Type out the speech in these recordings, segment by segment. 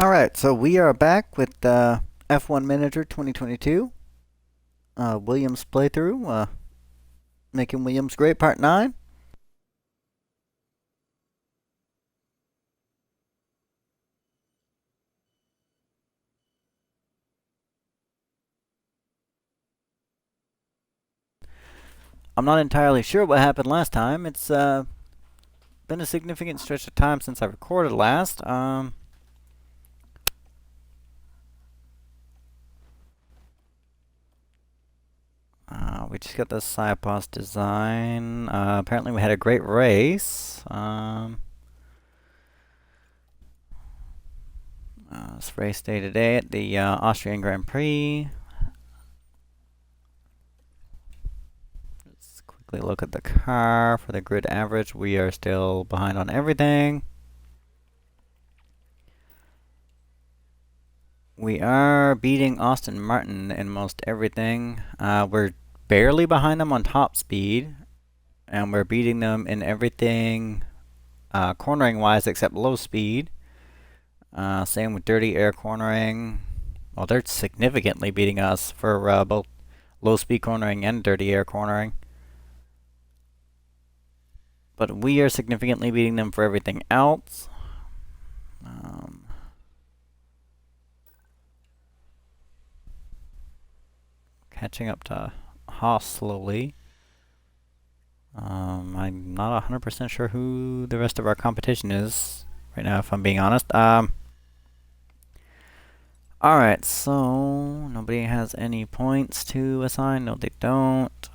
Alright, so we are back with F1 Manager 2022, Williams playthrough, Making Williams Great Part 9. I'm not entirely sure what happened last time. It's been a significant stretch of time since I recorded last. We just got the Cypos design. Apparently we had a great race. It's race day today at the Austrian Grand Prix. Let's quickly look at the car for the grid average. We are still behind on everything. We are beating Aston Martin in most everything. We're barely behind them on top speed, and we're beating them in everything cornering wise except low speed. Same with dirty air cornering. Well, they're significantly beating us for both low speed cornering and dirty air cornering. But we are significantly beating them for everything else. Catching up to Haas slowly. I'm not 100% sure who the rest of our competition is right now, if I'm being honest. Alright, so nobody has any points to assign. No, they don't.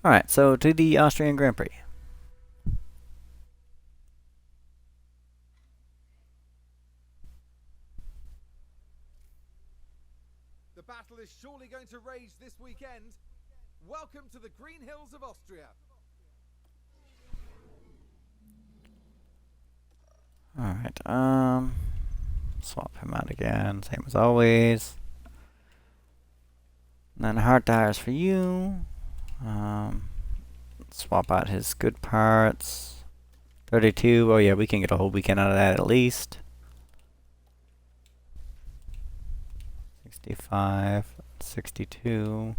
Alright, so to the Austrian Grand Prix. The battle is surely going to rage this weekend. Welcome to the Green Hills of Austria. Alright, swap him out again, same as always. And then hard tires for you. Swap out his good parts. 32, oh yeah, we can get a whole weekend out of that at least. 65, 62.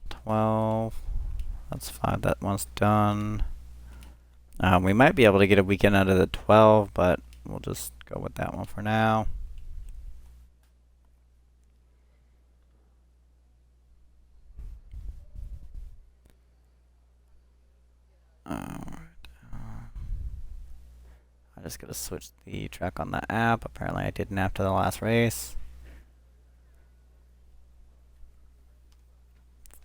12. That's 5, that one's done. We might be able to get a weekend out of the 12, but we'll just go with that one for now. Alright. I just gotta switch the track on the app. Apparently I didn't after the last race.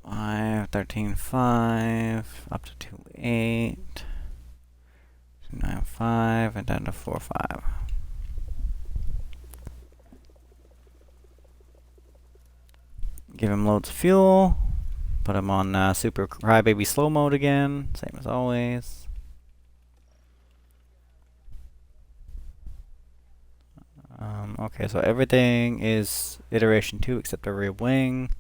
5, 13, 5, up to 2, 8. 9, 5, and down to 4, 5. Give him loads of fuel. Put him on Super Crybaby Slow Mode again, same as always. Okay, so everything is iteration 2 except the rear wing.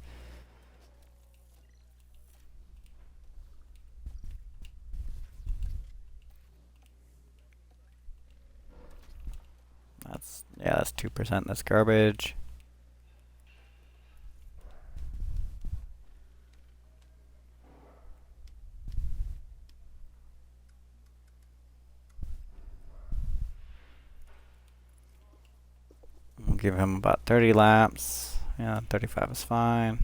That's 2%, that's garbage. We'll give him about 30 laps. Yeah, 35 is fine.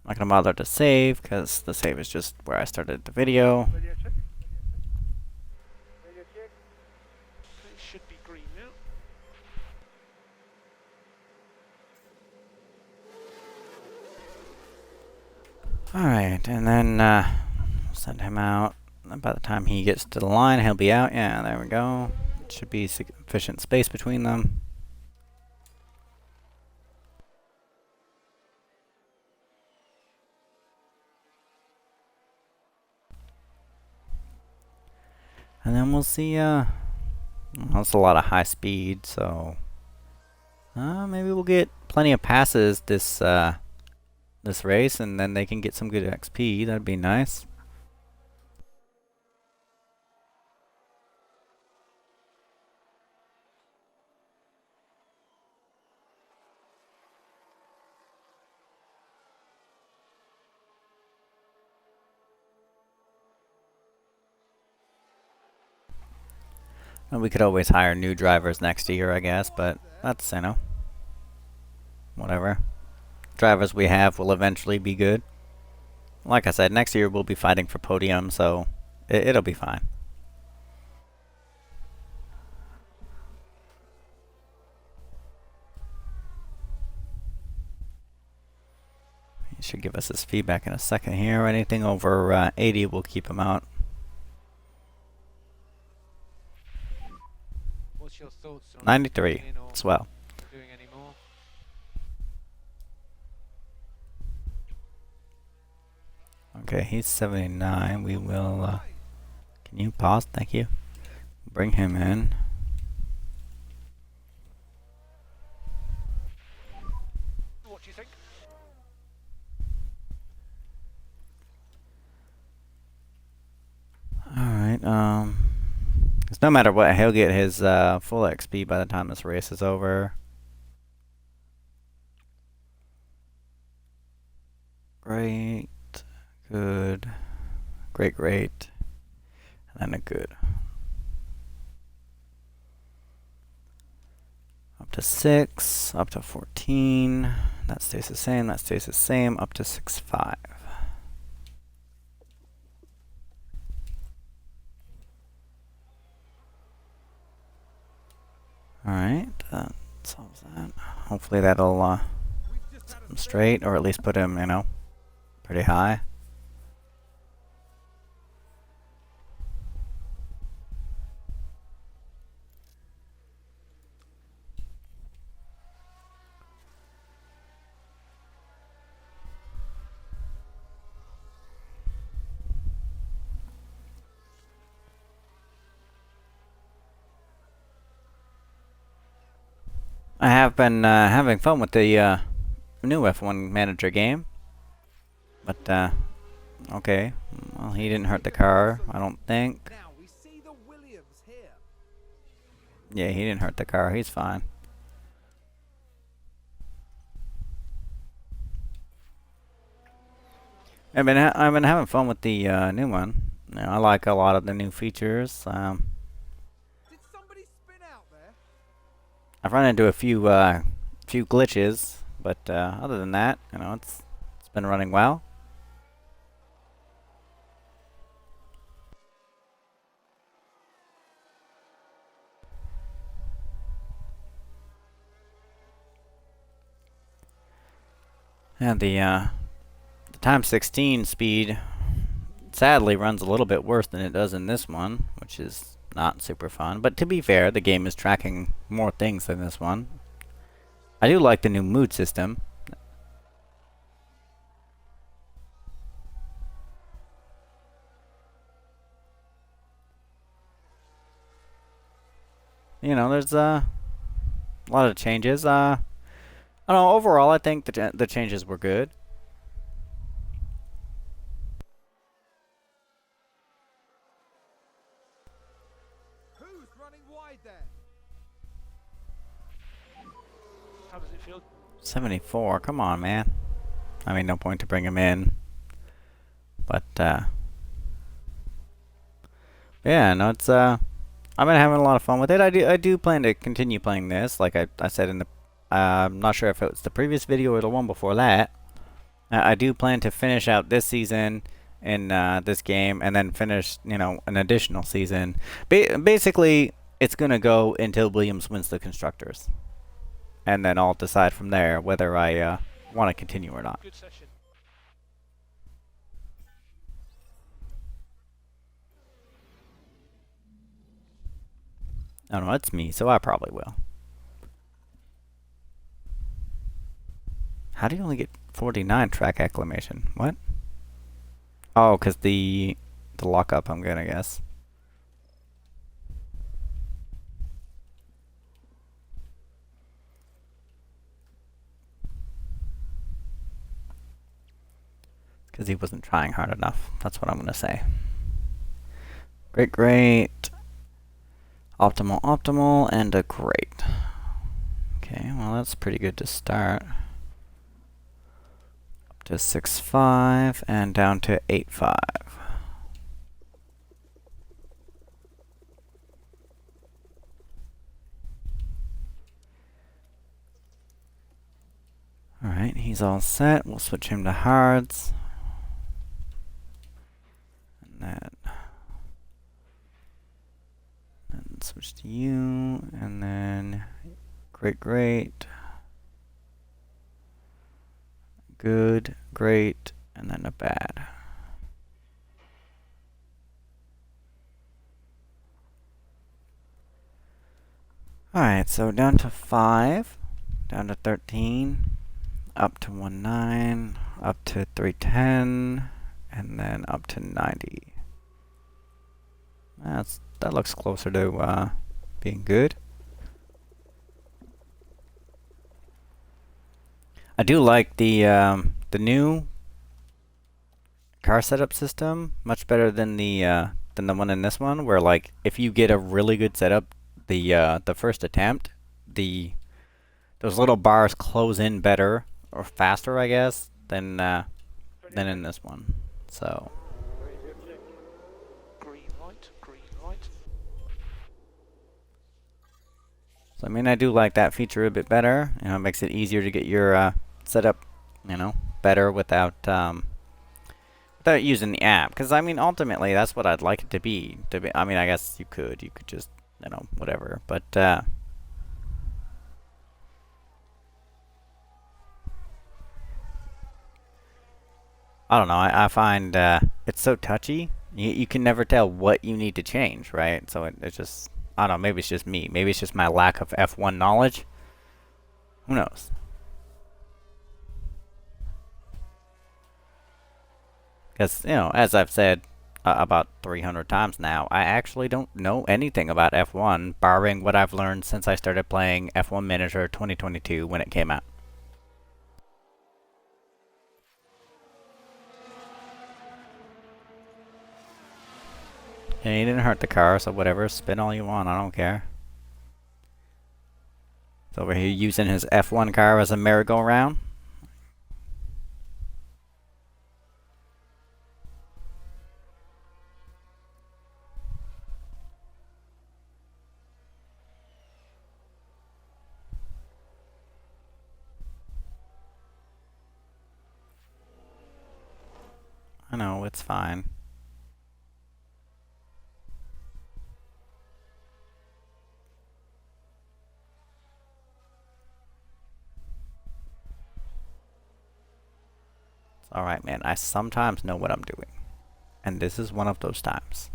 I'm not gonna bother to save because the save is just where I started the video. Should be green now. Alright, and then send him out. And by the time he gets to the line, he'll be out. Yeah, there we go. Should be sufficient space between them. And then we'll see, that's a lot of high speed, so maybe we'll get plenty of passes this this race, and then they can get some good XP. That'd be nice. And we could always hire new drivers next year, I guess, but that's, whatever. Drivers we have will eventually be good. Like I said, next year we'll be fighting for podium, so it'll be fine. He should give us his feedback in a second here. Anything over 80, we'll keep him out. What's your thoughts on 93. doing or Swell. doing any more? Okay, he's 79. We will. Can you pause? Thank you. Bring him in. What do you think? Alright, 'cause no matter what, he'll get his full XP by the time this race is over. Great, good, great, and then a good. Up to 6, up to 14. That stays the same, that stays the same, up to 6.5. Alright, that solves that. Hopefully that'll set him straight, or at least put him, pretty high. I have been having fun with the new F1 Manager game. But, okay. Well, he didn't hurt the car, I don't think. Now we see the Williams here. Yeah, he didn't hurt the car, he's fine. I've been having fun with the new one. I like a lot of the new features. Did somebody spin out there? I've run into a few glitches, but other than that, it's been running well. And the times 16 speed sadly runs a little bit worse than it does in this one, which is not super fun. But to be fair, the game is tracking more things than this one. I do like the new mood system. There's a lot of changes. I don't know, overall I think the changes were good. Who's running wide there? How does it feel? 74, come on, man. I mean, no point to bring him in. But, yeah, no, it's, I've been having a lot of fun with it. I do plan to continue playing this, like I said in the, I'm not sure if it was the previous video or the one before that. I do plan to finish out this season in this game, and then finish, an additional season. Basically, it's gonna go until Williams wins the Constructors, and then I'll decide from there whether I want to continue or not. Good session. I don't know, it's me, so I probably will. How do you only get 49 track acclimation? What? Oh, because the lockup, I'm gonna guess. because he wasn't trying hard enough. That's what I'm gonna say. Great, great. Optimal, optimal, and a great. Okay, well that's pretty good to start. Up to 6.5 and down to 8.5. Alright, he's all set. We'll switch him to hards. And then switch to you, and then great, great, good, great, and then a bad. Alright, so down to 5, down to 13, up to 19, up to 310, and then up to 90. That looks closer to being good. I do like the new car setup system much better than the one in this one, where like if you get a really good setup, the first attempt, those little bars close in better or faster, I guess, than in this one. So. Green light, green light. So I mean, I do like that feature a bit better. You know, it makes it easier to get your setup, you know, better without using the app. Because I mean, ultimately, that's what I'd like it to be. I mean, I guess you could just, you know, whatever. But I don't know. I find it's so touchy. You can never tell what you need to change, right? So it's just, I don't know. Maybe it's just me. Maybe it's just my lack of F1 knowledge. Who knows? Because, you know, as I've said about 300 times now, I actually don't know anything about F1, barring what I've learned since I started playing F1 Manager 2022 when it came out. And he didn't hurt the car, so whatever, spin all you want, I don't care. He's over here using his F1 car as a merry-go-round. I know, it's fine. Alright, man, I sometimes know what I'm doing. And this is one of those times.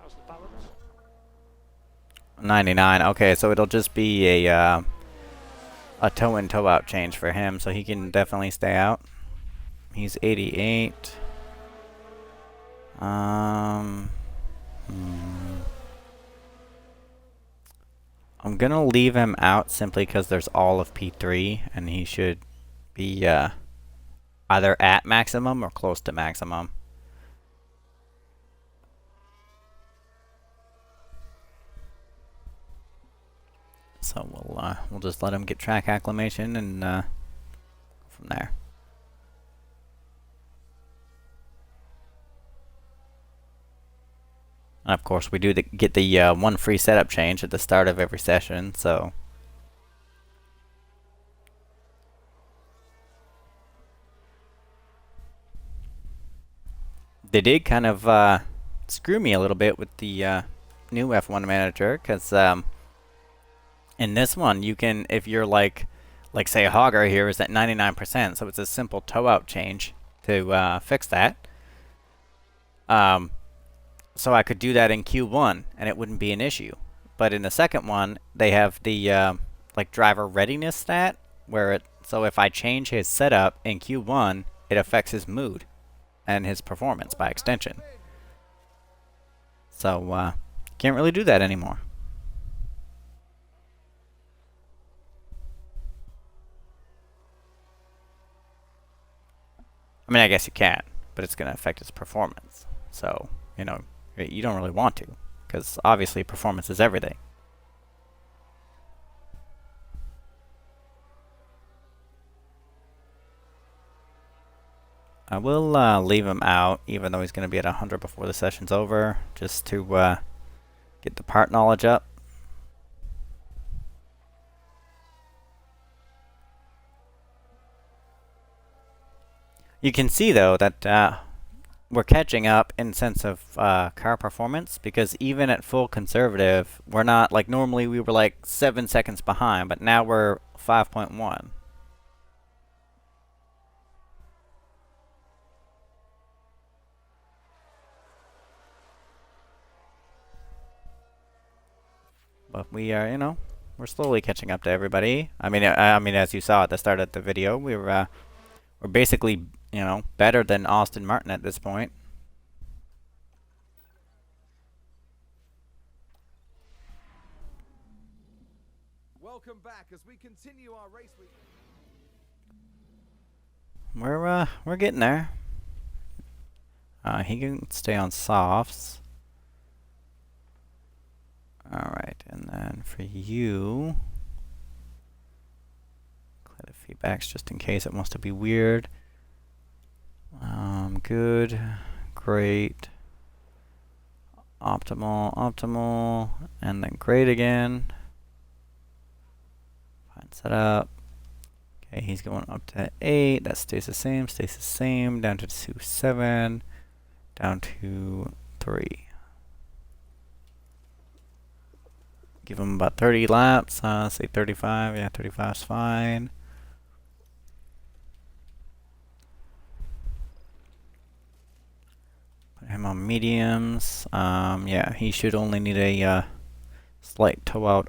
How's the balance? 99. Okay, so it'll just be a toe-in, toe-out change for him, so he can definitely stay out. He's 88. I'm gonna leave him out simply because there's all of P3, and he should be either at maximum or close to maximum. So we'll just let him get track acclimation and go from there. And of course, we do get the one free setup change at the start of every session, so. They did kind of screw me a little bit with the new F1 Manager, because in this one, you can, if you're like say Hogger here is at 99%, so it's a simple toe-out change to fix that. So I could do that in Q1 and it wouldn't be an issue. But in the second one, they have the like driver readiness stat where so if I change his setup in Q1, it affects his mood and his performance by extension. So can't really do that anymore. I mean, I guess you can, but it's going to affect its performance. So, you know, you don't really want to, because obviously performance is everything. I will leave him out, even though he's going to be at 100 before the session's over, just to get the part knowledge up. You can see, though, that we're catching up in sense of car performance, because even at full conservative, we're not, like, normally we were like 7 seconds behind, but now we're 5.1. But we are, you know, we're slowly catching up to everybody. I mean, as you saw at the start of the video, we're basically, you know, better than Aston Martin at this point. Welcome back as we continue our race week. We're getting there. He can stay on softs. Alright, and then for you, clear the feedbacks just in case it wants to be weird. Good, great, optimal, and then great again. Fine setup. Okay, he's going up to 8. That stays the same, down to 7, down to 3. Give him about 30 laps, say 35, yeah, 35 is fine. Put him on mediums. Yeah, he should only need a slight toe out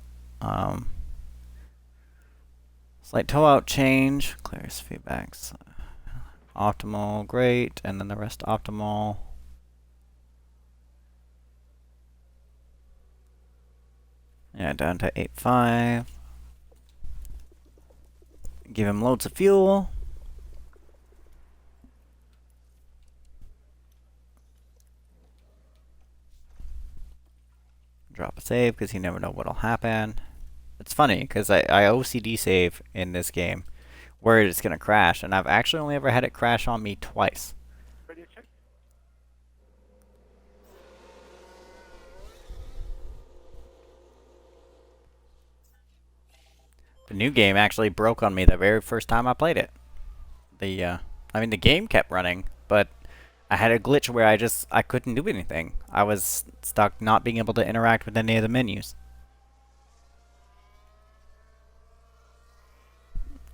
change. Clear his feedbacks. Optimal, great, and then the rest optimal. Yeah, down to 8.5. Give him loads of fuel. Drop a save because you never know what'll happen. It's funny because I OCD save in this game, worried it's gonna crash, and I've actually only ever had it crash on me twice. Radio check. The new game actually broke on me the very first time I played it. I mean, the game kept running, but I had a glitch where I couldn't do anything. I was stuck not being able to interact with any of the menus.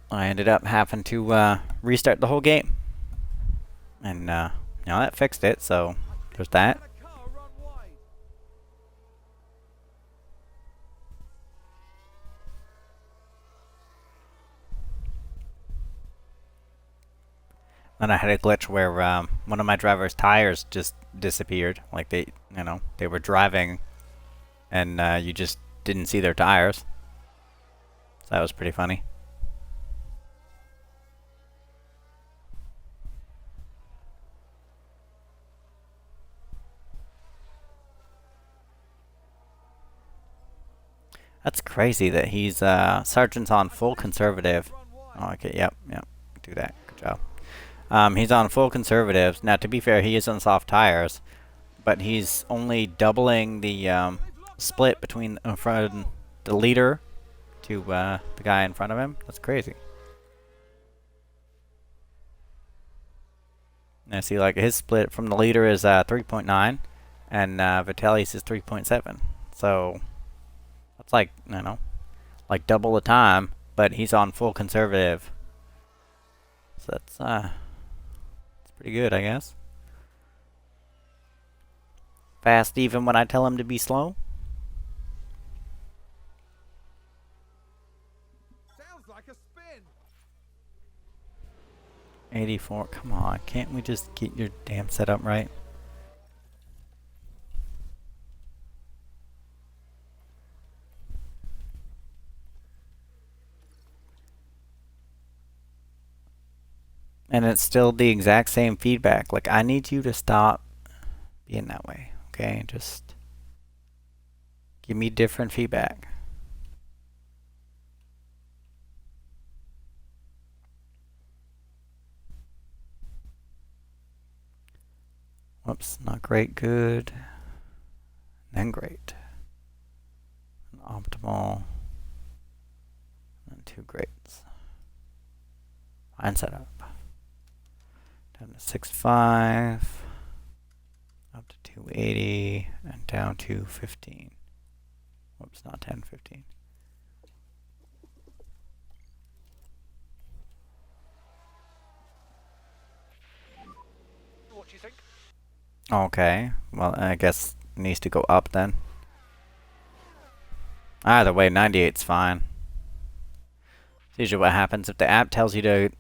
I ended up having to restart the whole game. And, you know, that fixed it, so there's that. And a car run wide. Then I had a glitch where one of my driver's tires just disappeared. Like they were driving, and you just didn't see their tires. So that was pretty funny. That's crazy that he's Sergeant's on full conservative. Oh, okay, yep, do that. Good job. He's on full conservatives. Now, to be fair, he is on soft tires, but he's only doubling the split between the leader to the guy in front of him. That's crazy. Now, see, like his split from the leader is 3.9, and Vitaly's is 3.7. So that's like, you know, like double the time, but he's on full conservative. So that's pretty good, I guess. Fast even when I tell him to be slow. Sounds like a spin. 84, come on, can't we just get your damn setup right? And it's still the exact same feedback. Like, I need you to stop being that way, okay? Just give me different feedback. Whoops, not great, good, then great. Optimal, and 2 greats. Fine setup. Down to 6.5, up to 280, and down to 15. Whoops, not 10, 15. What do you think? Okay, well, I guess it needs to go up then. Either way, 98's fine. It's usually what happens if the app tells you to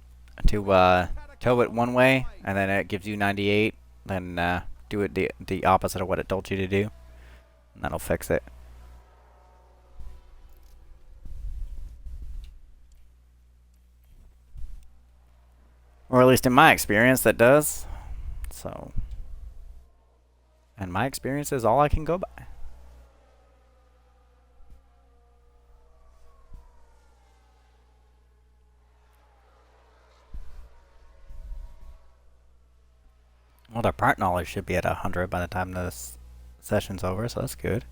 tow it one way and then it gives you 98, then do it the opposite of what it told you to do, and that'll fix it. Or at least in my experience, that does. So, and my experience is all I can go by. Well, their part knowledge should be at 100 by the time this session's over, so that's good.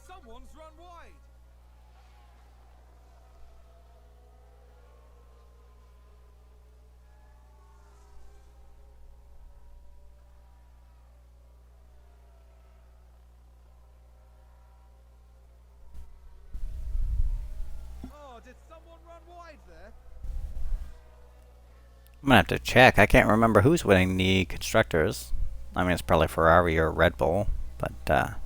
Someone's run wide. Oh, did someone run wide there? I'm gonna have to check. I can't remember who's winning the constructors. I mean, it's probably Ferrari or Red Bull, but and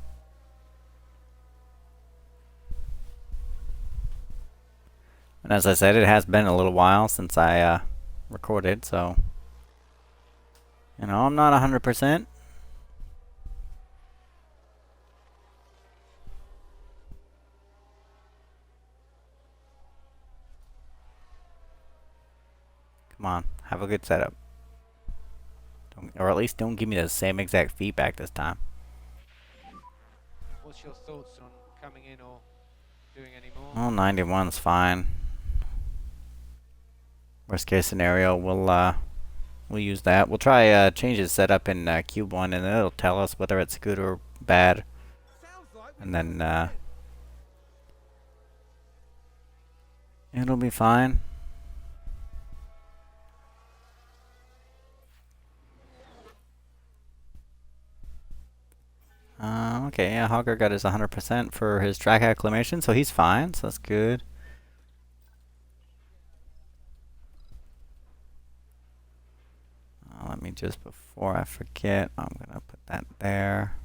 as I said, it has been a little while since I recorded, so you know, I'm not 100%. Come on, have a good setup. Or at least don't give me the same exact feedback this time. What's your thoughts on coming in or doing any more? Well, 91's fine. Worst case scenario, we'll use that. We'll try change the setup in Cube 1, and it'll tell us whether it's good or bad. Sounds like we And then it'll be fine. Okay, yeah, Hogger got his 100% for his track acclimation, so he's fine, so that's good. Let me just, before I forget, I'm gonna put that there.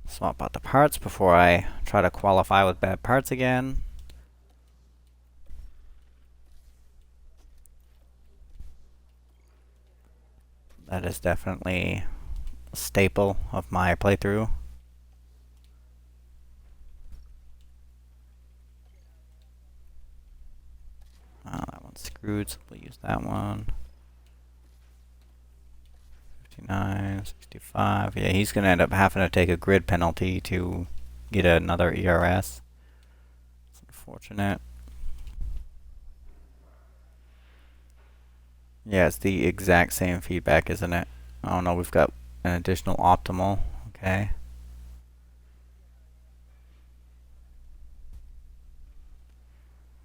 Swap out the parts before I try to qualify with bad parts again. That is definitely a staple of my playthrough. That one's screwed, so we'll use that one. 59, 65. Yeah, he's going to end up having to take a grid penalty to get another ERS. It's unfortunate. Yeah, it's the exact same feedback, isn't it? Oh no, we've got an additional optimal. Okay.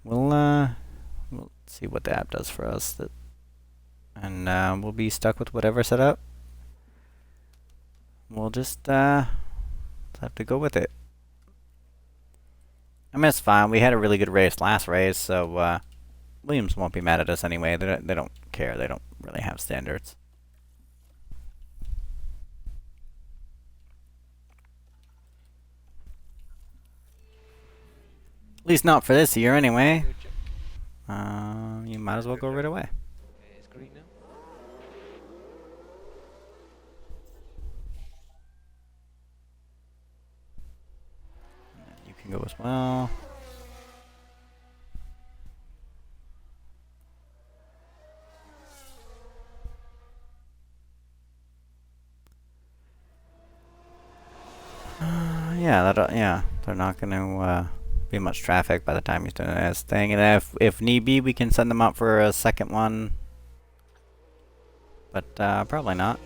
We'll see what the app does for us, and we'll be stuck with whatever setup. We'll just have to go with it. I mean, it's fine. We had a really good race last race, so Williams won't be mad at us anyway. They don't care. They don't really have standards. At least not for this year, anyway. Good job. You might as well go right away. It is green now. can go as well. Yeah, yeah, they're not going to be much traffic by the time he's doing his thing. And if need be, we can send them out for a second one. But probably not.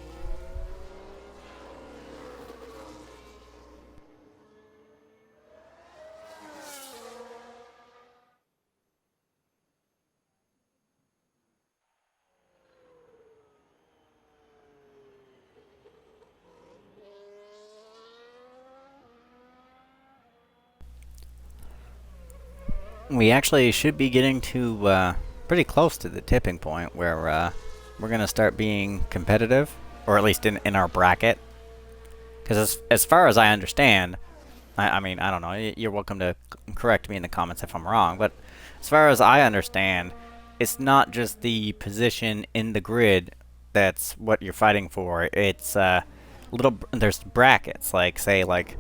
We actually should be getting to pretty close to the tipping point where we're going to start being competitive, or at least in our bracket. Because as far as I understand, I mean, I don't know, you're welcome to correct me in the comments if I'm wrong, but as far as I understand, it's not just the position in the grid that's what you're fighting for. It's there's brackets, like, say, like,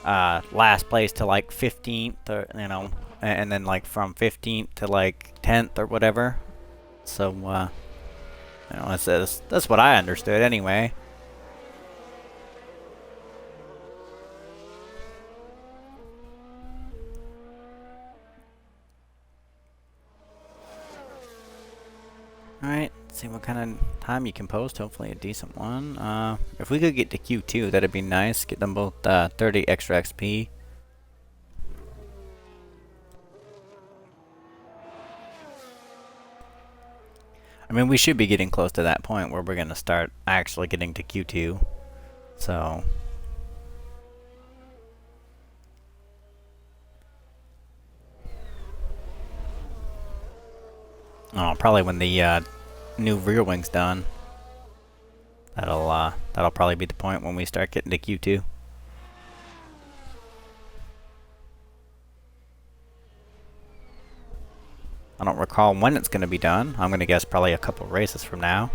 last place to, like, 15th, or, you know, and then, like, from 15th to, like, 10th or whatever. So, you know, that's what I understood anyway. Alright, see what kind of time you can post. Hopefully a decent one. If we could get to Q2, that'd be nice. Get them both 30 extra XP. I mean, we should be getting close to that point where we're going to start actually getting to Q2. So... oh, probably when the new rear wing's done. That'll probably be the point when we start getting to Q2. I don't recall when it's going to be done. I'm going to guess probably a couple races from now.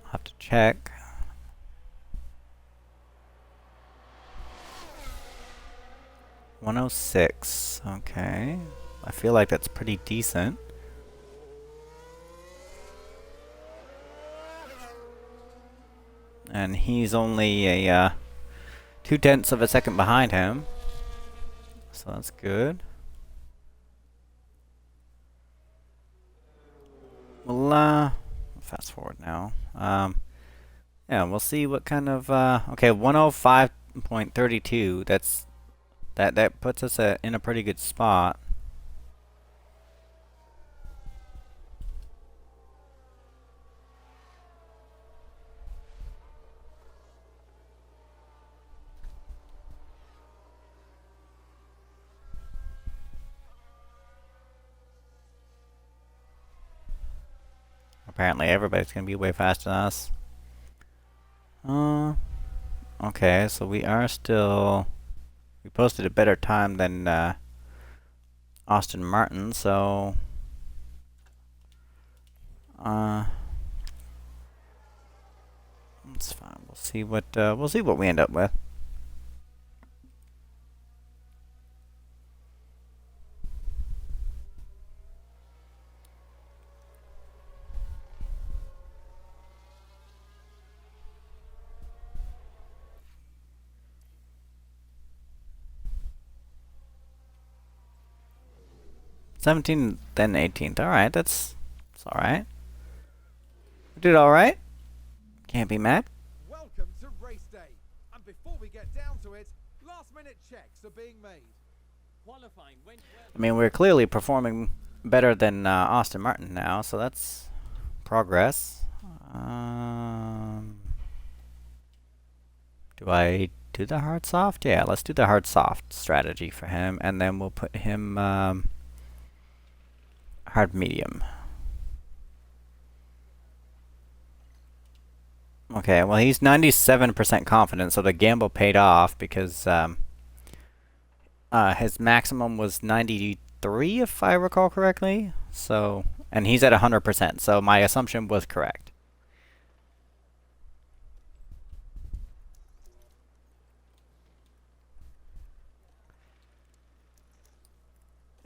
I'll have to check. $106. Okay. I feel like that's pretty decent. And he's only a 0.2 of a second behind him. So that's good. We'll fast forward now. Yeah, we'll see what kind of okay, 105.32. That puts us in a pretty good spot. Apparently everybody's gonna be way faster than us. Okay, so we are still... we posted a better time than Aston Martin, so... it's fine. We'll see what we end up with. '17th, then 18th. All right, that's all right. We did all right. Can't be mad. Welcome to race day. And before we get down to it, last minute checks are being made. Qualifying went well. I mean, we're clearly performing better than Aston Martin now, so that's progress. Do I do the hard soft? Yeah, let's do the hard soft strategy for him, and then we'll put him hard medium. Okay, well, he's 97% confident, so the gamble paid off because his maximum was 93, if I recall correctly. So, and he's at 100%, so my assumption was correct.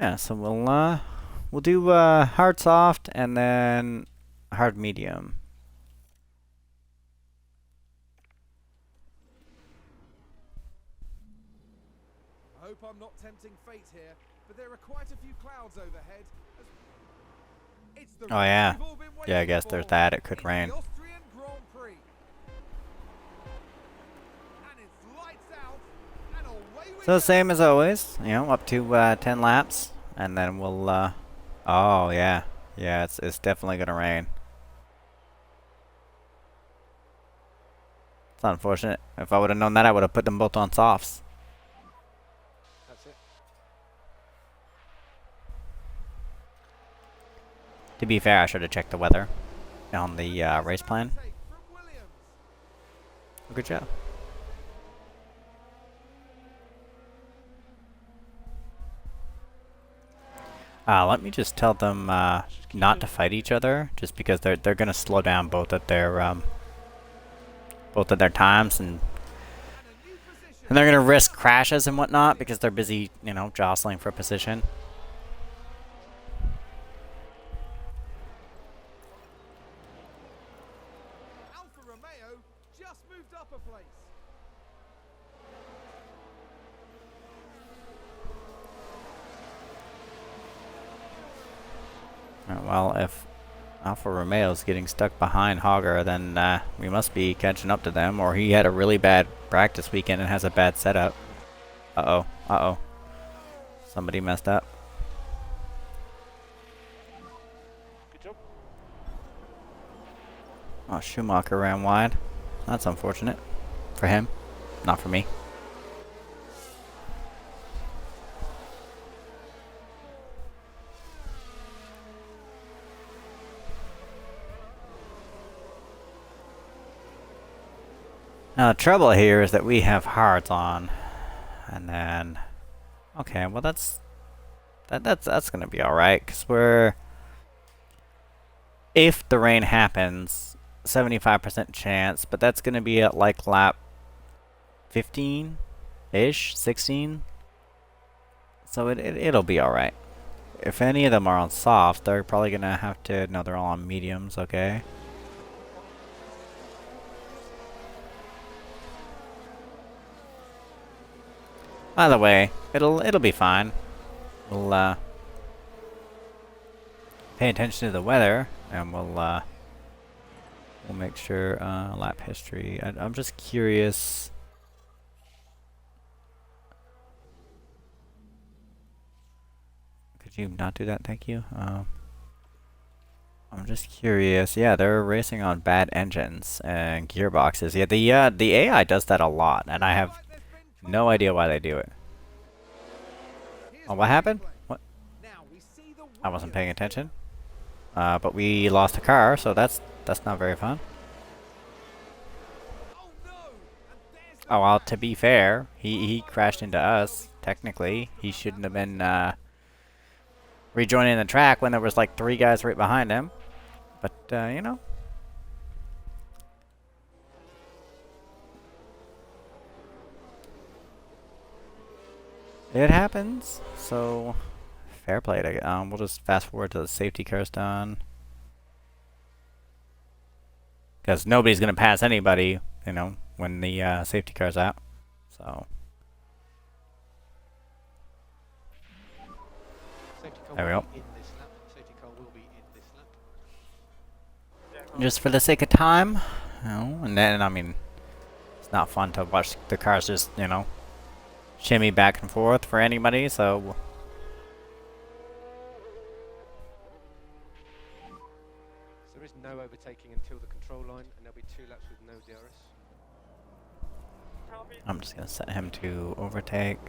Yeah, so we'll do hard soft and then hard medium. I hope I'm not tempting fate here, but there are quite a few clouds overhead. It's the Oh race yeah. we've all been Yeah, I waiting guess for. there's that. It could It's rain. the Austrian Grand Prix. And it's lights out, and away we So go. same as always, you know, up to 10 laps, and then we'll. Oh yeah, yeah, it's definitely gonna rain. It's unfortunate. If I would have known that, I would have put them both on softs. That's it. To be fair, I should have checked the weather on the race plan. Take from Williams. Good job. Let me just tell them not to fight each other, just because they're gonna slow down both at their times, and And a new position. they're gonna risk crashes and whatnot because they're busy, you know, jostling for position. Alfa Romeo just moved up a place. Well, if Alfa Romeo's getting stuck behind Hogger, then we must be catching up to them, or he had a really bad practice weekend and has a bad setup. Uh-oh, uh-oh. Somebody messed up. Good job. Oh, Schumacher ran wide. That's unfortunate. For him, not for me. Now the trouble here is that we have hards on, and then okay, well that's gonna be all right, cause we're, if the rain happens, 75% chance, but that's gonna be at like lap 15-ish, 16. So it'll be all right. If any of them are on soft, they're probably gonna have to. No, they're all on mediums. Okay. Either way, it'll be fine. We'll pay attention to the weather, and we'll make sure lap history. I'm just curious. Could you not do that? Thank you. I'm just curious. Yeah, they're racing on bad engines and gearboxes. Yeah, the AI does that a lot, and I have Right, there's been no idea why they do it. Here's Oh, what happened? replay. What? Now we see the I wasn't paying Williams. attention. But we lost a car, so that's not very fun. Oh no! And there's the Oh well, crash. to be fair, he crashed into us. Technically, he shouldn't have been rejoining the track when there was like 3 guys right behind him. But you know. It happens. So fair play to we'll just fast forward to the safety car's done. Because nobody's gonna pass anybody, you know, when the safety car's out. So Safety car There we will go. be in this lap. Safety car will be in this lap. just for the sake of time, you know, and then I mean, it's not fun to watch the cars just, you know, shimmy back and forth for anybody. So So there is no overtaking until the control line, and there'll be 2 laps with no DRS. I'm just gonna set him to overtake.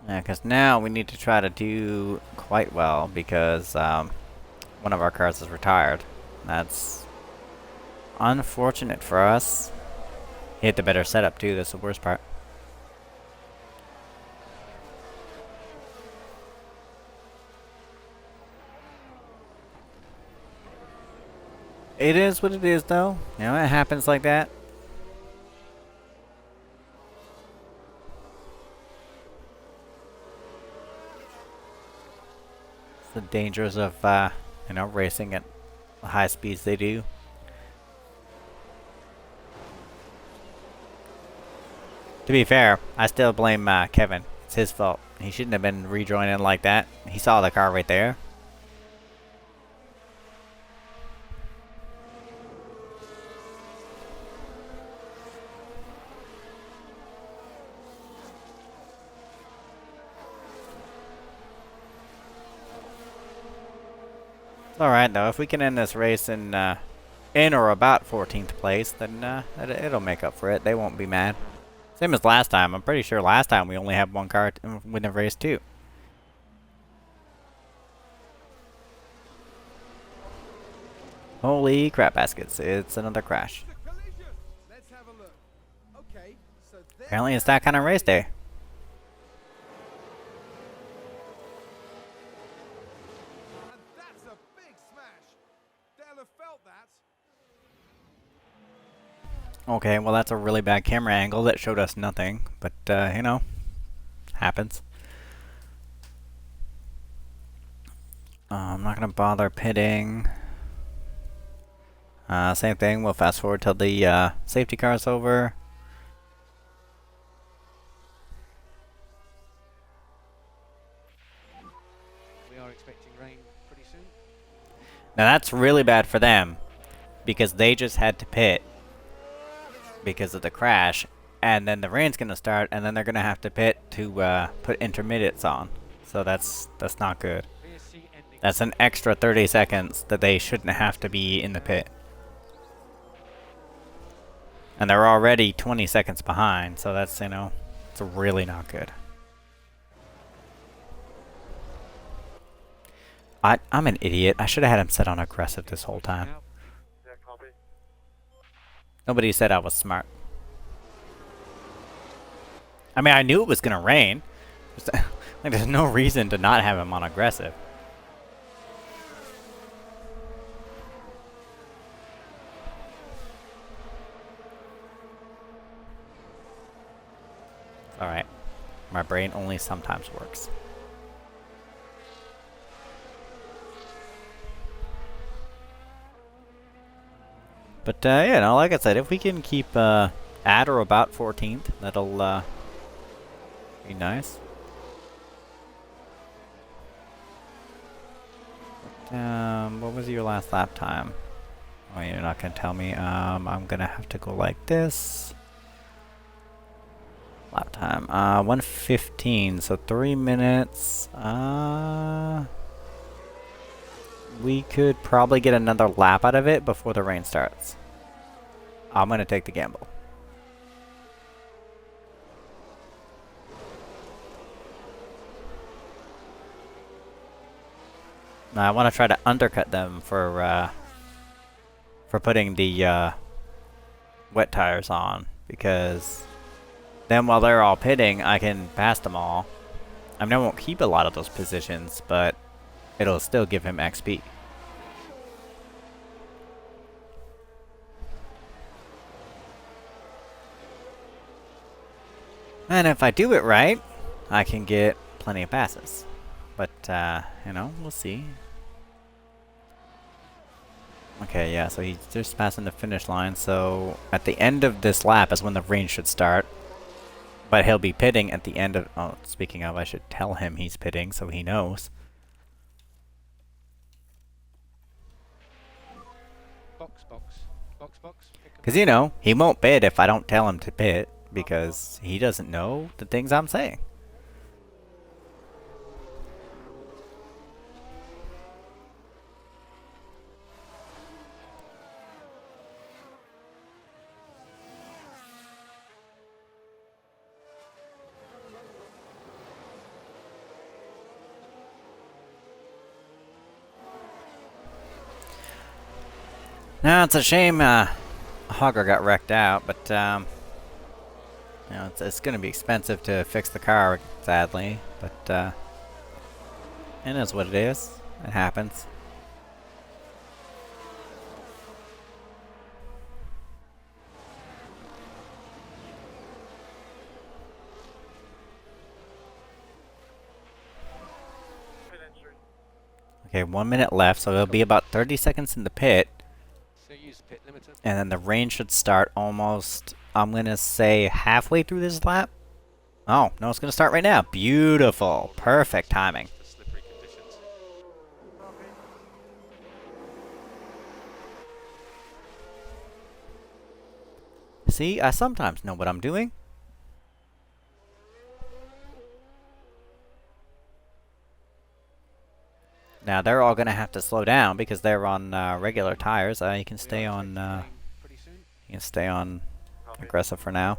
Yeah, because now we need to try to do quite well because one of our cars is retired. That's unfortunate for us. He hit the better setup too, that's the worst part. It is what it is, though. You know, it happens like that. It's the dangers of, you know, racing at the high speeds they do. To be fair, I still blame Kevin. It's his fault. He shouldn't have been rejoining like that. He saw the car right there. Alright though, if we can end this race in or about 14th place, then it'll make up for it. They won't be mad. Same as last time. I'm pretty sure last time we only had one car win the race too. Holy crap baskets, it's another crash. It's a collision. Let's have a look. Okay, so there Apparently it's that kind of race day. and that's a big smash. They'll have felt that. Okay, well that's a really bad camera angle that showed us nothing, but you know, happens. I'm not gonna bother pitting. Same thing, we'll fast forward till the safety car is over. We are expecting rain pretty soon. Now that's really bad for them, because they just had to pit because of the crash, and then the rain's gonna start, and then they're gonna have to pit to put intermittents on. So that's not good. VSC ending. That's an extra 30 seconds that they shouldn't have to be in the pit. And they're already 20 seconds behind, so that's, you know, it's really not good. I'm an idiot. I should have had him set on aggressive this whole time. Out. Yeah, copy. Nobody said I was smart. I mean, I knew it was gonna rain. Just, like, there's no reason to not have him on aggressive. Alright. My brain only sometimes works. But, you know, like I said, if we can keep at or about 14th, that'll be nice. But, what was your last lap time? Oh, you're not gonna tell me. I'm gonna have to go like this. Lap time. 1:15, so 3 minutes. We could probably get another lap out of it before the rain starts. I'm gonna take the gamble. Now, I want to try to undercut them for putting the wet tires on, because then while they're all pitting, I can pass them all. I mean, I won't keep a lot of those positions, but it'll still give him XP. And if I do it right, I can get plenty of passes. But, you know, we'll see. Okay, yeah, so he's just passing the finish line, so at the end of this lap is when the rain should start. But he'll be pitting at the end of... Oh, speaking of, I should tell him he's pitting so he knows. Box, box. Box, box. Pick 'em Because, up. you know, he won't pit if I don't tell him to pit, because he doesn't know the things I'm saying. Now, it's a shame Hogger got wrecked out, but you know, it's going to be expensive to fix the car, sadly. But it is what it is. It happens. Okay, 1 minute left, so it'll be about 30 seconds in the pit. So use pit limiter. And then the rain should start almost, I'm gonna say, halfway through this lap. Oh, no, it's gonna start right now. Beautiful. Perfect timing. The slippery conditions. See, I sometimes know what I'm doing. Now, they're all gonna have to slow down because they're on regular tires. You can stay on, Pretty soon. you can stay on aggressive for now.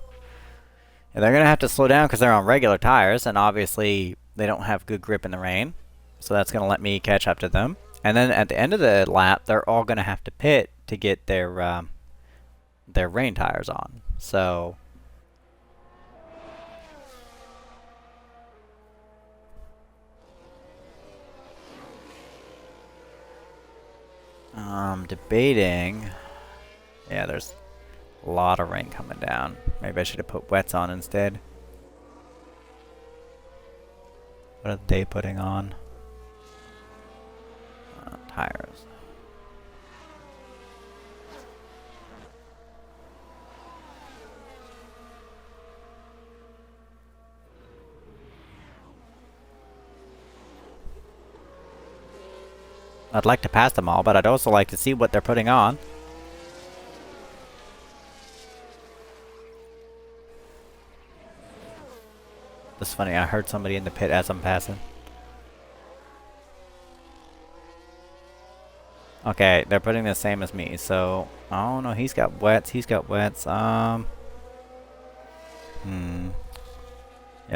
And they're gonna have to slow down because they're on regular tires, and obviously they don't have good grip in the rain. So that's gonna let me catch up to them. And then at the end of the lap, they're all gonna have to pit to get their rain tires on. So debating. Yeah, there's a lot of rain coming down. Maybe I should have put wets on instead. What are they putting on? Tires. I'd like to pass them all, but I'd also like to see what they're putting on. It's funny, I heard somebody in the pit as I'm passing. Okay, they're putting the same as me, so... Oh no, he's got wets, he's got wets, Yeah,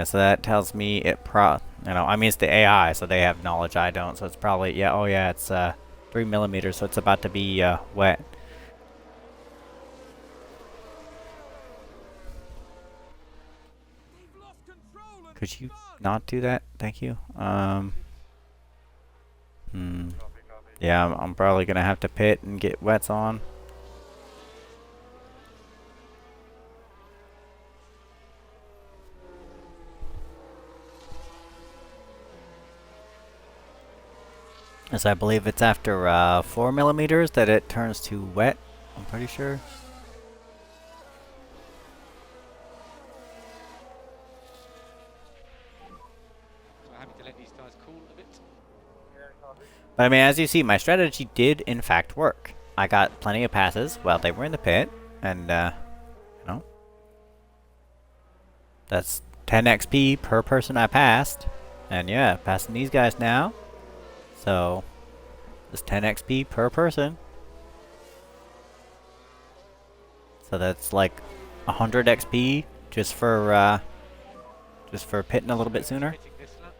so that tells me it I mean, it's the AI, so they have knowledge I don't, so it's probably... Yeah, oh yeah, it's 3 millimeters, so it's about to be wet. They've lost control and Could you spun. not do that? Thank you. Yeah, I'm probably gonna have to pit and get wets on. As I believe it's after 4 millimeters that it turns to wet. I'm pretty sure. So happy to let these guys cool a bit. But I mean, as you see, my strategy did in fact work. I got plenty of passes while they were in the pit, and you know, that's 10 XP per person I passed. And yeah, passing these guys now. So, it's 10 XP per person. So that's like 100 XP just for pitting a little bit sooner. Pitting this lap.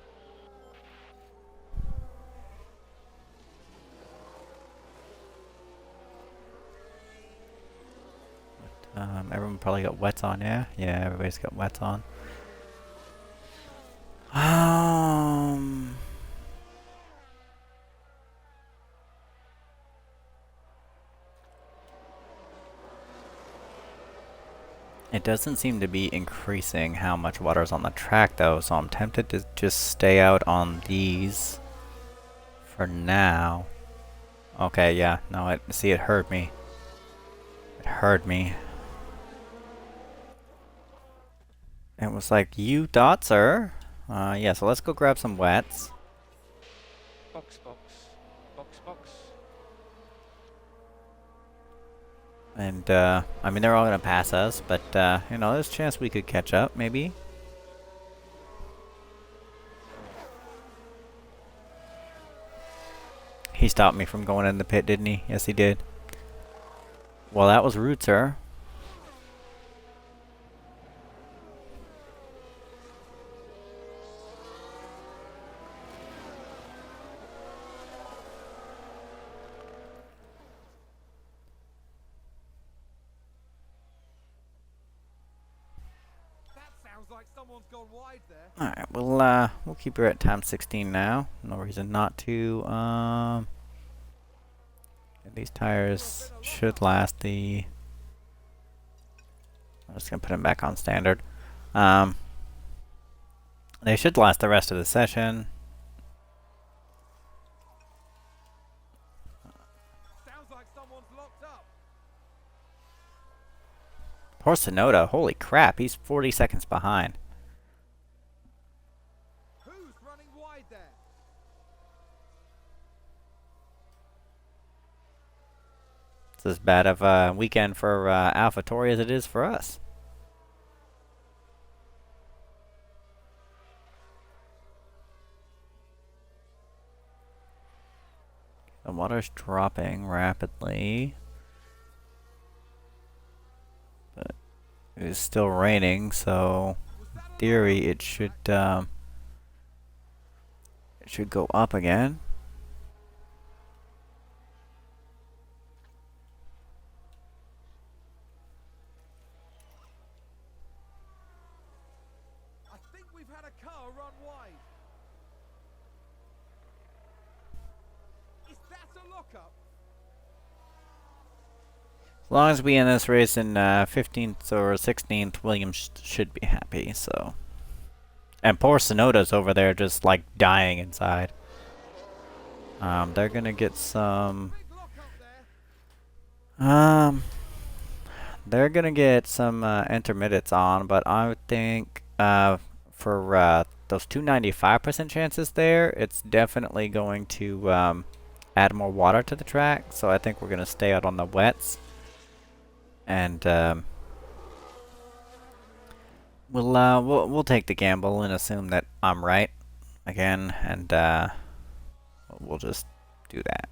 Everyone probably got wets on, yeah? Yeah, everybody's got wets on. It doesn't seem to be increasing how much water's on the track though, so I'm tempted to just stay out on these for now. Okay, yeah, no, see, it heard me. It heard me. It was like, you dot, sir. Yeah, so let's go grab some wets. Box, box. Box, box. And, I mean, they're all gonna pass us, but, you know, there's a chance we could catch up, maybe. He stopped me from going in the pit, didn't he? Yes, he did. Well, that was rude, sir. That sounds like someone's gone wide there. Alright, we'll keep her at time 16 now. No reason not to. These tires should last the... I'm just gonna put them back on standard. They should last the rest of the session. Poor Sonoda, holy crap, he's 40 seconds behind. Who's running wide there? It's as bad of a weekend for AlphaTauri as it is for us. The water's dropping rapidly. But it is still raining, so in theory it should go up again. I think we've had a car run wide. Is that a lockup? As long as we end this race in 15th or 16th, Williams should be happy, so. And poor Sonoda's over there just like dying inside. They're gonna get some. Big lockup there. They're gonna get some intermittents on, but I think for those 295% chances there, it's definitely going to add more water to the track. So I think we're gonna stay out on the wets, and we'll take the gamble and assume that I'm right again, and we'll just do that.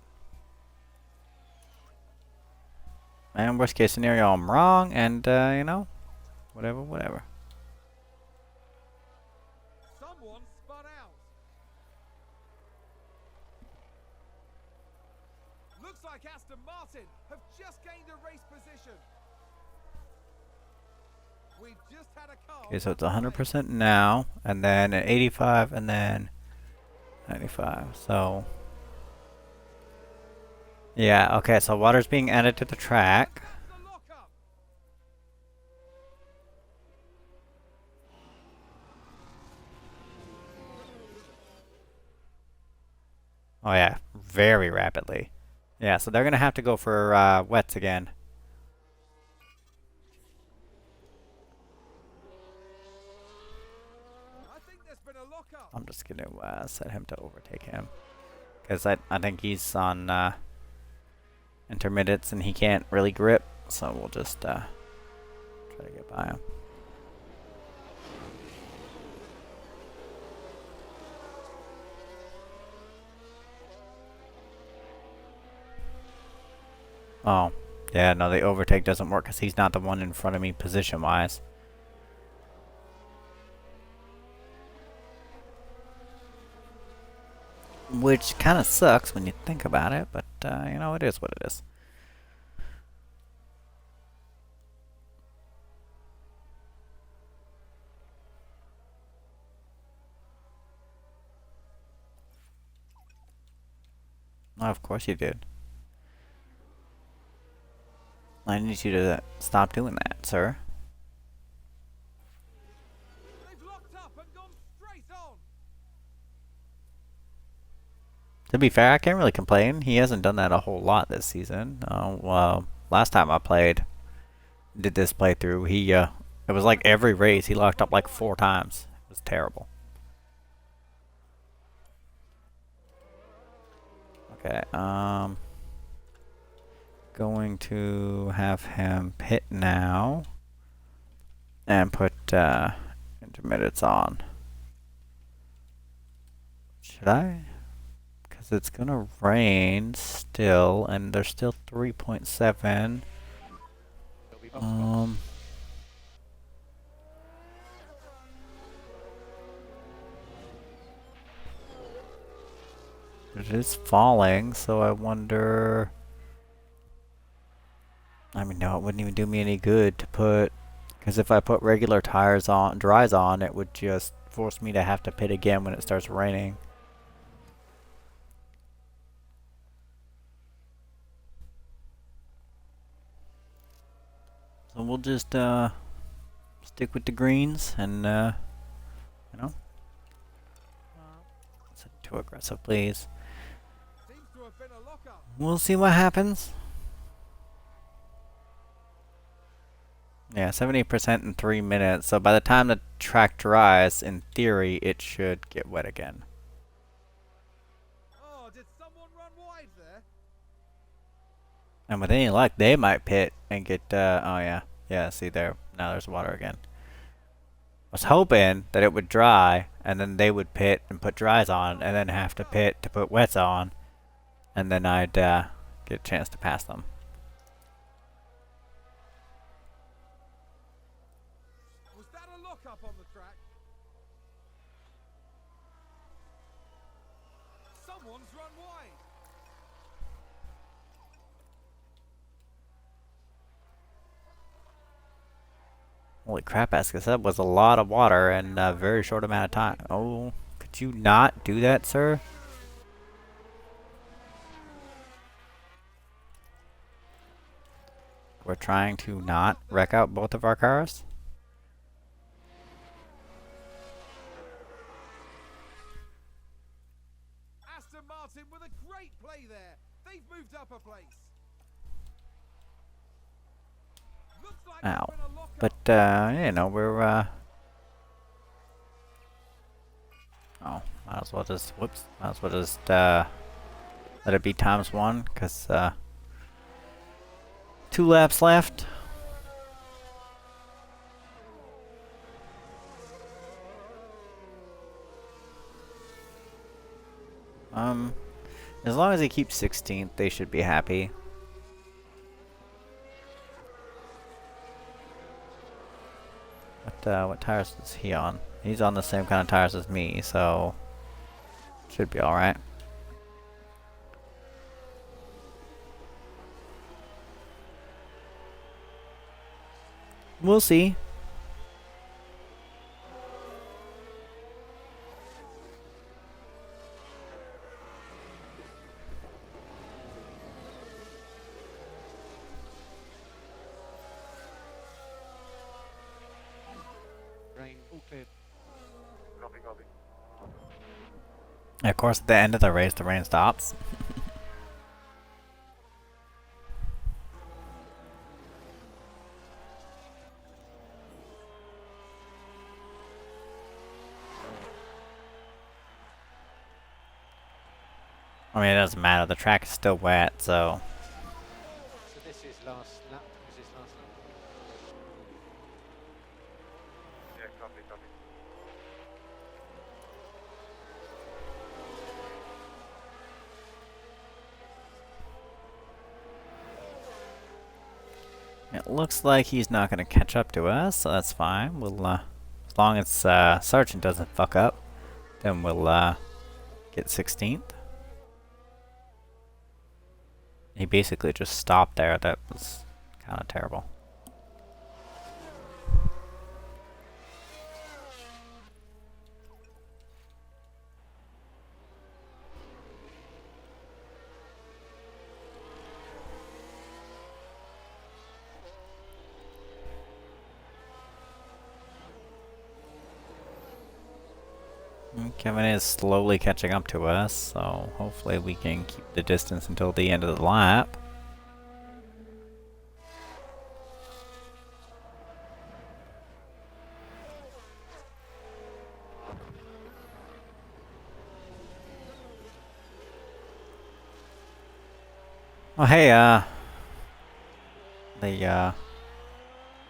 And worst case scenario, I'm wrong, and you know, whatever. Someone spun out. Looks like Aston Martin have just gained a race position. We've just had a car. Okay, so it's 100% now, and then at 85, and then 95. So yeah, okay. So water's being added to the track. That's the lockup. Oh yeah, very rapidly. Yeah, so they're gonna have to go for wets again. I think there's been a lockup. I'm just gonna set him to overtake him, because I think he's on intermittents and he can't really grip. So we'll just try to get by him. Oh, yeah, no, the overtake doesn't work because he's not the one in front of me position-wise. Which kind of sucks when you think about it, but, you know, it is what it is. Oh, of course you did. I need you to stop doing that, sir. They've locked up and gone straight on. To be fair, I can't really complain. He hasn't done that a whole lot this season. Well, last time I did this playthrough, it was like every race he locked up like 4 times. It was terrible. Okay, going to have him pit now and put intermittents on. Should I? Because it's gonna rain still, and there's still 3.7. There'll be bumps. It is falling, so I wonder. I mean, no, it wouldn't even do me any good to put, because if I put regular tires on, dries on, it would just force me to have to pit again when it starts raining. So we'll just stick with the greens and you know, it's too aggressive, please. Seems to have been a lockup. We'll see what happens. Yeah, 70% in 3 minutes. So by the time the track dries, in theory, it should get wet again. Oh, did someone run wide there? And with any luck, they might pit and get, oh yeah. Yeah, see there. Now there's water again. I was hoping that it would dry, and then they would pit and put dries on, and then have to pit to put wets on. And then I'd, get a chance to pass them. Was that a lock-up on the track? Someone's run wide. Holy crap, Ascus, that was a lot of water in a very short amount of time. Oh, could you not do that, sir? We're trying to not wreck out both of our cars. Aston Martin with a great play there. They've moved up a place. Looks like there's Ow. been a lock-up. But, you know, we're, oh, might as well just, whoops, might as well just, let it be ×1, because, 2 laps left. As long as he keeps 16th, they should be happy. What tires is he on? He's on the same kind of tires as me, so should be alright. We'll see. Rain, all clear. Copy, copy. Of course, at the end of the race, the rain stops. I mean, it doesn't matter. The track is still wet, so... So this is last lap. Is this last lap? Yeah, copy, copy. It looks like he's not going to catch up to us, so that's fine. We'll, as long as Sargent doesn't fuck up, then we'll get 16th. He basically just stopped there. That was kind of terrible. Kevin is slowly catching up to us, so hopefully we can keep the distance until the end of the lap. Oh hey, the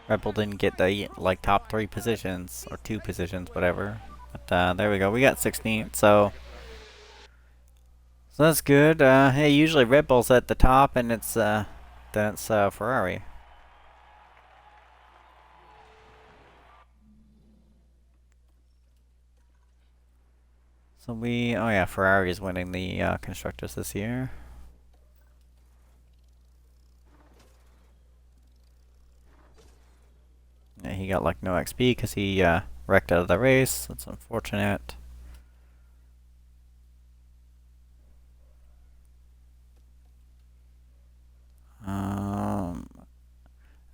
Red Bull didn't get the like top 3 positions or 2 positions, whatever. But there we go. We got 16th, so that's good. Hey, usually Red Bull's at the top, and it's then it's Ferrari. So oh yeah, Ferrari is winning the constructors this year. Yeah, he got like no XP because he wrecked out of the race. That's unfortunate.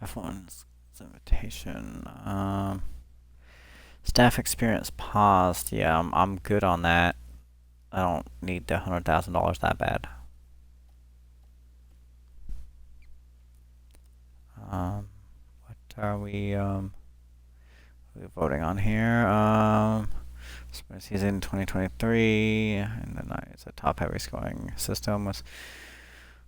F1's invitation. Staff experience paused. Yeah, I'm good on that. I don't need the $100,000 that bad. What are we voting on here? Spring season 2023, and then it's a top heavy scoring system with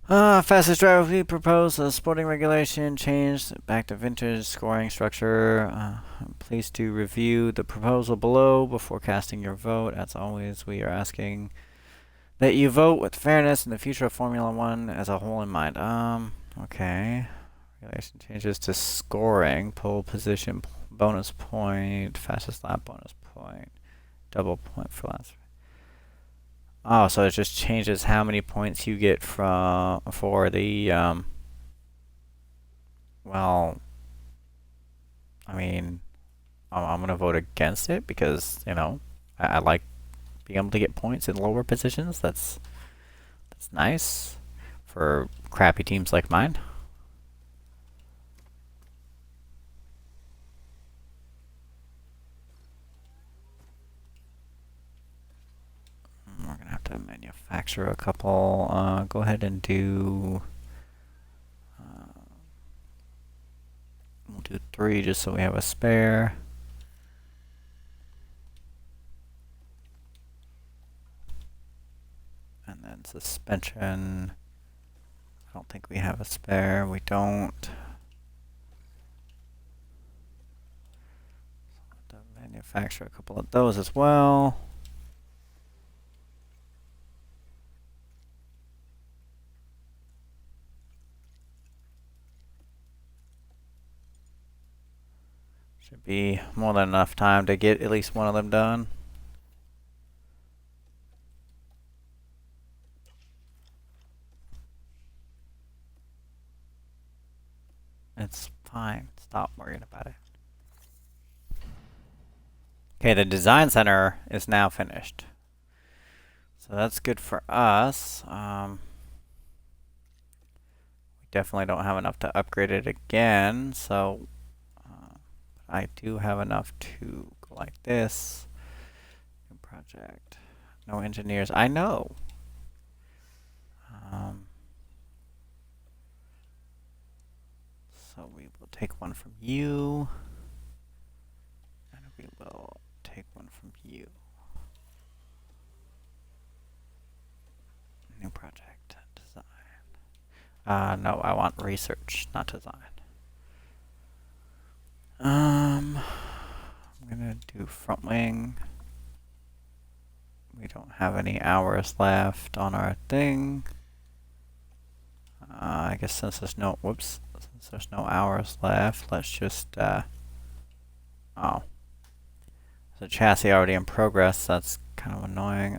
fastest driver. We propose a sporting regulation change back to vintage scoring structure. Please do review the proposal below before casting your vote. As always, we are asking that you vote with fairness in the future of Formula One as a whole in mind. Okay. Regulation changes to scoring, pole position bonus point, fastest lap bonus point, double point for last. Oh, so it just changes how many points you get for the well, I mean, I'm gonna vote against it because, you know, I like being able to get points in lower positions. That's nice for crappy teams like mine. We're gonna have to manufacture a couple. Go ahead and do. We'll do 3 just so we have a spare. And then suspension. I don't think we have a spare. We don't. So manufacture a couple of those as well. Should be more than enough time to get at least one of them done. It's fine. Stop worrying about it. Okay, the design center is now finished. So that's good for us. We definitely don't have enough to upgrade it again, so I do have enough to go like this. New project. No engineers. I know. So we will take one from you. And we will take one from you. New project. Design. No, I want research, not design. I'm gonna do front wing. We don't have any hours left on our thing. I guess since there's no hours left, let's just oh. There's a chassis already in progress, that's kind of annoying.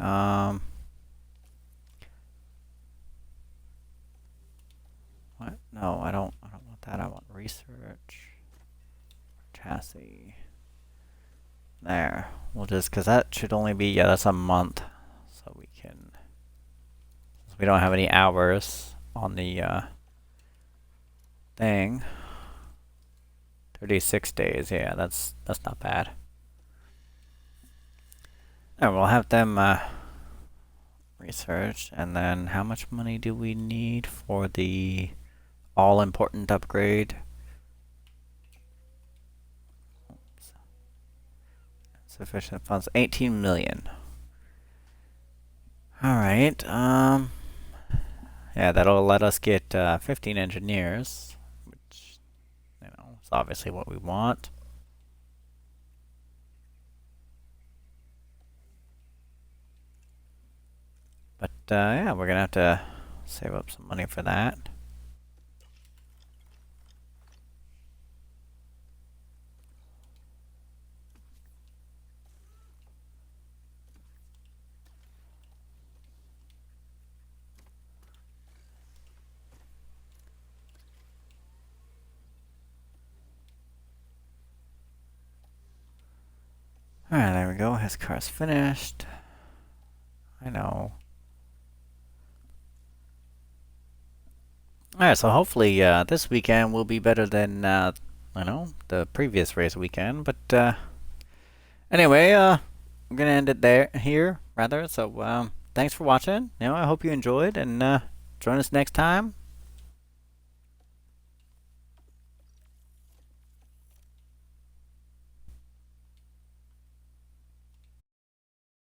What? No, I don't want that. I want research. Chassis. There. We'll just, because that should only be, yeah, that's a month. So we can, we don't have any hours on the thing. 36 days, yeah, that's not bad. Alright, we'll have them research, and then how much money do we need for the all-important upgrade? Sufficient funds, 18 million. Alright, yeah, that'll let us get 15 engineers, which, you know, is obviously what we want. But, yeah, we're gonna have to save up some money for that. Alright, there we go. His car's finished. I know. Alright, so hopefully this weekend will be better than, I know, the previous race weekend. But anyway, I'm gonna end it here, rather. So thanks for watching. You know, I hope you enjoyed, and join us next time